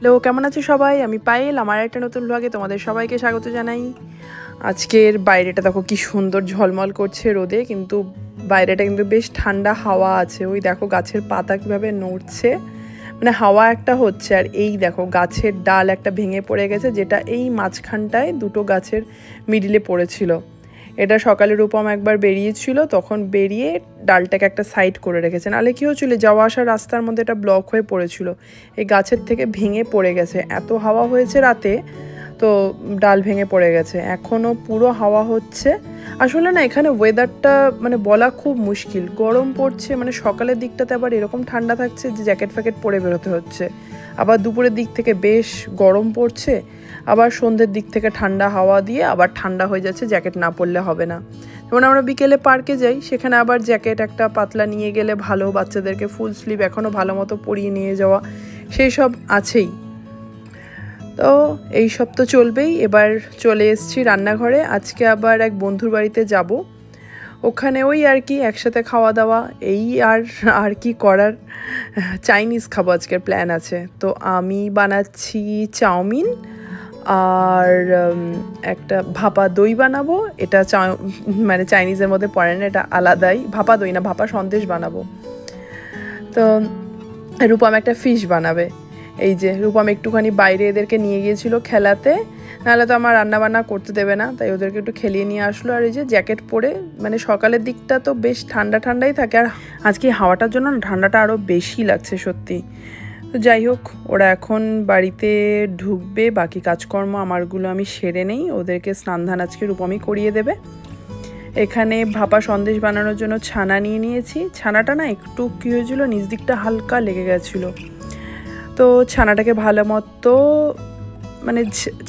Hello, কেমন আছো সবাই? আমি পায়েল, আমার একটা নতুন ব্লগে তোমাদের সবাইকে স্বাগত জানাই। আজকের বাইরেটা দেখো কি সুন্দর ঝলমল করছে রোদে, কিন্তু বাইরেটা কিন্তু বেশ ঠান্ডা হাওয়া আছে। ওই দেখো গাছের পাতা কিভাবে নড়ছে, মানে হাওয়া একটা হচ্ছে। আর এই দেখো গাছের ডাল একটা ভেঙে পড়ে গেছে, যেটা এই মাঝখানটায় দুটো গাছের মিডিলে পড়েছিল। এটা সকালে রূপম একবার বেরিয়েছিল, তখন বেরিয়ে ডালটাকে একটা সাইড করে রেখেছে, নাহলে কী হচ্ছিল যাওয়া আসার রাস্তার মধ্যে এটা ব্লক হয়ে পড়েছিল। এই গাছের থেকে ভেঙে পড়ে গেছে, এত হাওয়া হয়েছে রাতে, তো ডাল ভেঙে পড়ে গেছে। এখনও পুরো হাওয়া হচ্ছে। আসলে না এখানে ওয়েদারটা মানে বলা খুব মুশকিল। গরম পড়ছে, মানে সকালের দিকটাতে আবার এরকম ঠান্ডা থাকছে যে জ্যাকেট ফ্যাকেট পরে বেরোতে হচ্ছে, আবার দুপুরের দিক থেকে বেশ গরম পড়ছে, আবার সন্ধ্যের দিক থেকে ঠান্ডা হাওয়া দিয়ে আবার ঠান্ডা হয়ে যাচ্ছে, জ্যাকেট না পরলে হবে না। যেমন আমরা বিকেলে পার্কে যাই, সেখানে আবার জ্যাকেট একটা পাতলা নিয়ে গেলে ভালো, বাচ্চাদেরকে ফুল স্লিভ এখনও ভালো মতো পরিয়ে নিয়ে যাওয়া, সেই সব আছেই। তো এই সব তো চলবেই। এবার চলে এসেছি রান্নাঘরে। আজকে আবার এক বন্ধুর বাড়িতে যাব, ওখানে ওই আর কি একসাথে খাওয়া দাওয়া, এই আর কি করার। চাইনিজ খাবো আজকের প্ল্যান আছে। তো আমি বানাচ্ছি চাউমিন আর একটা ভাপা দই বানাবো। এটা মানে চাইনিজের মধ্যে পড়ে না, এটা আলাদাই। ভাপা দই না, ভাপা সন্দেশ বানাবো। তো রূপম একটা ফিশ বানাবে। এই যে রূপম একটুখানি বাইরে এদেরকে নিয়ে গিয়েছিল খেলাতে, নাহলে তো আমার রান্নাবান্না করতে দেবে না, তাই ওদেরকে একটু খেলিয়ে নিয়ে আসলো। আর এই যে জ্যাকেট পরে, মানে সকালের দিকটা তো বেশ ঠান্ডাই থাকে, আর আজকে হাওয়াটার জন্য ঠান্ডাটা আরও বেশি লাগছে সত্যি। তো যাই হোক, ওরা এখন বাড়িতে ঢুকবে, বাকি কাজকর্ম আমারগুলো আমি সেরে নেই। ওদেরকে স্নান ধান আজকে রূপমই করিয়ে দেবে। এখানে ভাপা সন্দেশ বানানোর জন্য ছানা নিয়ে নিয়েছি। ছানাটা না একটু কী হয়েছিল, নিচ দিকটা হালকা লেগে গেছিলো, তো ছানাটাকে ভালো মতো মানে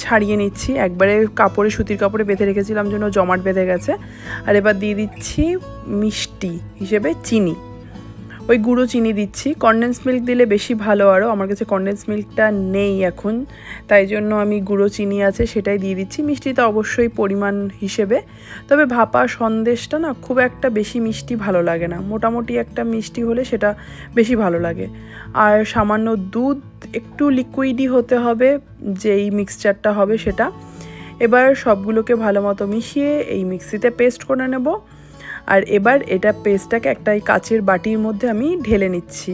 ছাড়িয়ে নিচ্ছি। একবারে কাপড়ে, সুতির কাপড়ে বেঁধে রেখেছিলাম জন্য জমাট বেঁধে গেছে। আর এবার দিয়ে দিচ্ছি মিষ্টি হিসেবে চিনি, ওই গুঁড়ো চিনি দিচ্ছি। কনডেন্স মিল্ক দিলে বেশি ভালো, আরও আমার কাছে কনডেন্স মিল্কটা নেই এখন, তাই জন্য আমি গুঁড়ো চিনি আছে সেটাই দিয়ে দিচ্ছি। মিষ্টিটা অবশ্যই পরিমাণ হিসেবে। তবে ভাপা সন্দেশটা না খুব একটা বেশি মিষ্টি ভালো লাগে না, মোটামুটি একটা মিষ্টি হলে সেটা বেশি ভালো লাগে। আর সামান্য দুধ, একটু লিকুইডই হতে হবে যেই মিক্সচারটা হবে সেটা। এবার সবগুলোকে ভালো মতো মিশিয়ে এই মিক্সিতে পেস্ট করে নেব। আর এবার এটা পেস্টটাকে একটা কাচের বাটির মধ্যে আমি ঢেলে নিচ্ছি,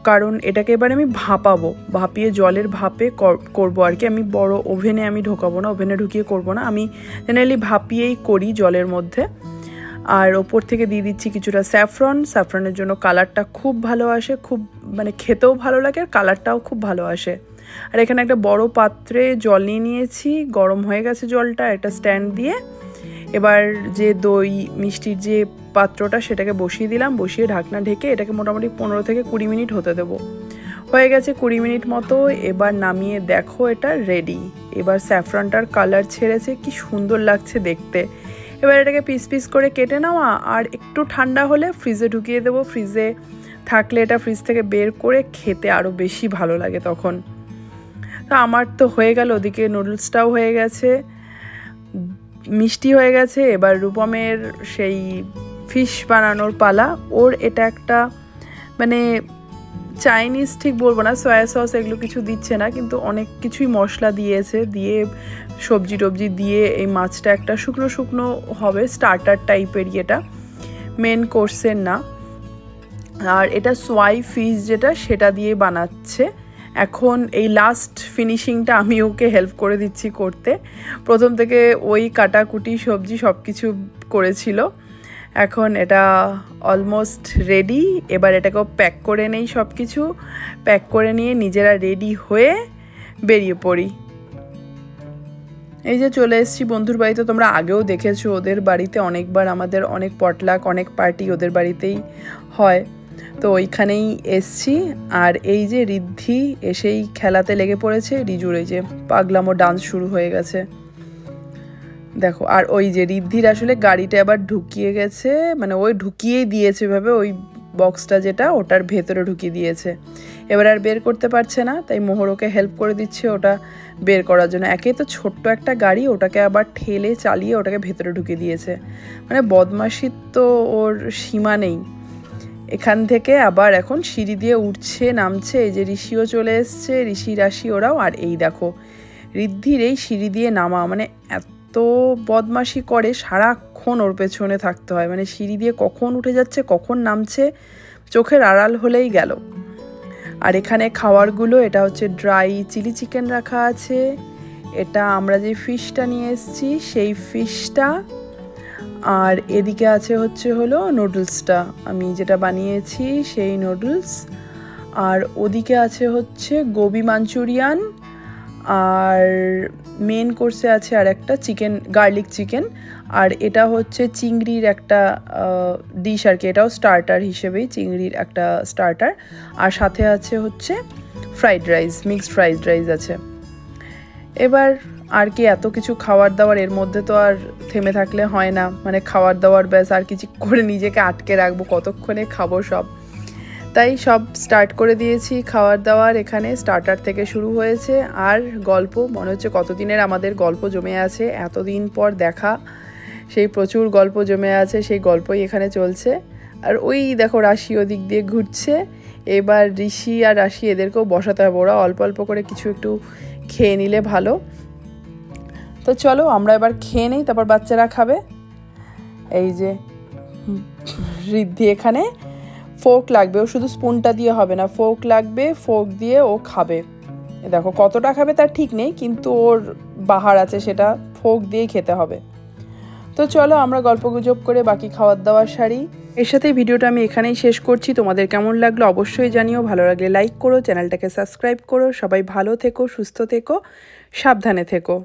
কারণ এটাকে এবার আমি ভাপাবো, ভাপিয়ে জলের ভাপে করবো আর কি। আমি বড় ওভেনে আমি ঢোকাবো না, ওভেনে ঢুকিয়ে করবো না, আমি জেনারেলি ভাপিয়েই করি জলের মধ্যে। আর ওপর থেকে দিয়ে দিচ্ছি কিছুটা স্যাফরনের জন্য কালারটা খুব ভালো আসে, খুব মানে খেতেও ভালো লাগে আর কালারটাও খুব ভালো আসে। আর এখানে একটা বড় পাত্রে জল নিয়ে নিয়েছি, গরম হয়ে গেছে জলটা, একটা স্ট্যান্ড দিয়ে। এবার যে দই মিষ্টির যে পাত্রটা সেটাকে বসিয়ে দিলাম, বসিয়ে ঢাকনা ঢেকে এটাকে মোটামুটি 15 থেকে 20 মিনিট হতে দেবো। হয়ে গেছে 20 মিনিট মতো। এবার নামিয়ে দেখো এটা রেডি। এবার স্যাফরনটার কালার ছেড়েছে, কি সুন্দর লাগছে দেখতে। এবার এটাকে পিস পিস করে কেটে নেওয়া, আর একটু ঠান্ডা হলে ফ্রিজে ঢুকিয়ে দেবো। ফ্রিজে থাকলে এটা ফ্রিজ থেকে বের করে খেতে আরও বেশি ভালো লাগে তখন। তা আমার তো হয়ে গেল, ওদিকে নুডলসটাও হয়ে গেছে, মিষ্টি হয়ে গেছে। এবার রূপমের সেই ফিশ বানানোর পালা। ওর এটা একটা মানে চাইনিজ ঠিক বলবো না, সয়া সস এগুলো কিছু দিচ্ছে না, কিন্তু অনেক কিছুই মশলা দিয়েছে, দিয়ে সবজি টবজি দিয়ে এই মাছটা একটা শুকনো শুকনো হবে, স্টার্টার টাইপেরই, এটা মেন কোর্সের না। আর এটা সোয়াই ফিশ যেটা, সেটা দিয়ে বানাচ্ছে। এখন এই লাস্ট ফিনিশিংটা আমি ওকে হেল্প করে দিচ্ছি করতে। প্রথম থেকে ওই কাটাকুটি সবজি সব কিছু করেছিল। এখন এটা অলমোস্ট রেডি। এবার এটাকেও প্যাক করে নেই, সব কিছু প্যাক করে নিয়ে নিজেরা রেডি হয়ে বেরিয়ে পড়ি। এই যে চলে এসেছি বন্ধুর বাড়িতে। তোমরা আগেও দেখেছো ওদের বাড়িতে অনেকবার, আমাদের অনেক পটলাক, অনেক পার্টি ওদের বাড়িতেই হয়, তো ওইখানেই এসছি। আর এই যে ঋদ্ধি এসেই খেলাতে লেগে পড়েছে, রিজুর এই যে পাগলামো ডান্স শুরু হয়ে গেছে দেখো। আর ওই যে ঋদ্ধির আসলে গাড়িটা আবার ঢুকিয়ে গেছে, মানে ওই ঢুকিয়েই দিয়েছে ভাবে, ওই বক্সটা যেটা ওটার ভেতরে ঢুকিয়ে দিয়েছে। এবার আর বের করতে পারছে না, তাই মোহর ওকে হেল্প করে দিচ্ছে ওটা বের করার জন্য। একে তো ছোট্ট একটা গাড়ি, ওটাকে আবার ঠেলে চালিয়ে ওটাকে ভেতরে ঢুকিয়ে দিয়েছে। মানে বদমাশির তো ওর সীমা নেই। এখান থেকে আবার এখন সিঁড়ি দিয়ে উঠছে নামছে। এই যে ঋষিও চলে এসছে, ঋষি রাশি ওরাও। আর এই দেখো ঋদ্ধির এই সিঁড়ি দিয়ে নামা, মানে এত বদমাশি করে, সারাক্ষণ ওর পেছনে থাকতে হয়। মানে সিঁড়ি দিয়ে কখন উঠে যাচ্ছে কখন নামছে চোখের আড়াল হলেই গেল। আর এখানে খাবারগুলো, এটা হচ্ছে ড্রাই চিলি চিকেন রাখা আছে, এটা আমরা যে ফিশটা নিয়ে এসেছি সেই ফিশটা, আর এদিকে আছে হচ্ছে হলো নুডলসটা আমি যেটা বানিয়েছি সেই নুডলস, আর ওদিকে আছে হচ্ছে গোবি মাঞ্চুরিয়ান, আর মেন কোর্সে আছে আর একটা চিকেন, গার্লিক চিকেন, আর এটা হচ্ছে চিংড়ির একটা ডিশ আর কি, এটাও স্টার্টার হিসেবেই চিংড়ির একটা স্টার্টার, আর সাথে আছে হচ্ছে fried rice, mixed fried rice আছে। এবার আর কি এত কিছু খাবার দাবার, এর মধ্যে তো আর থেমে থাকলে হয় না, মানে খাবার দাবার ব্যাস আর কিছু করে নিজেকে আটকে রাখবো, কতক্ষণে খাবো সব, তাই সব স্টার্ট করে দিয়েছি খাবার দাবার। এখানে স্টার্টার থেকে শুরু হয়েছে, আর গল্প মনে হচ্ছে কতদিনের আমাদের গল্প জমে আছে, এতদিন পর দেখা, সেই প্রচুর গল্প জমে আছে, সেই গল্পই এখানে চলছে। আর ওই দেখো রাশি ওদিক দিয়ে ঘুরছে, এবার ঋষি আর রাশি এদেরকেও বসাতে হবে, ওরা অল্প অল্প করে কিছু একটু খেয়ে নিলে ভালো। তো চলো আমরা এবার খেয়ে নেই, তারপর বাচ্চারা খাবে। এই যে ঋদ্ধি এখানে ফোর্ক লাগবে, ও শুধু স্পুনটা দিয়ে হবে না, ফোর্ক লাগবে, ফোর্ক দিয়ে ও খাবে। দেখো কতটা খাবে তার ঠিক নেই, কিন্তু ওর বাহার আছে, সেটা ফোর্ক দিয়েই খেতে হবে। তো চলো আমরা গল্পগুজব করে বাকি খাওয়ার দাওয়ার সারি। এর সাথেই ভিডিওটা আমি এখানেই শেষ করছি। তোমাদের কেমন লাগলো অবশ্যই জানিও, ভালো লাগলে লাইক করো, চ্যানেলটাকে সাবস্ক্রাইব করো। সবাই ভালো থেকো, সুস্থ থেকো, সাবধানে থেকো।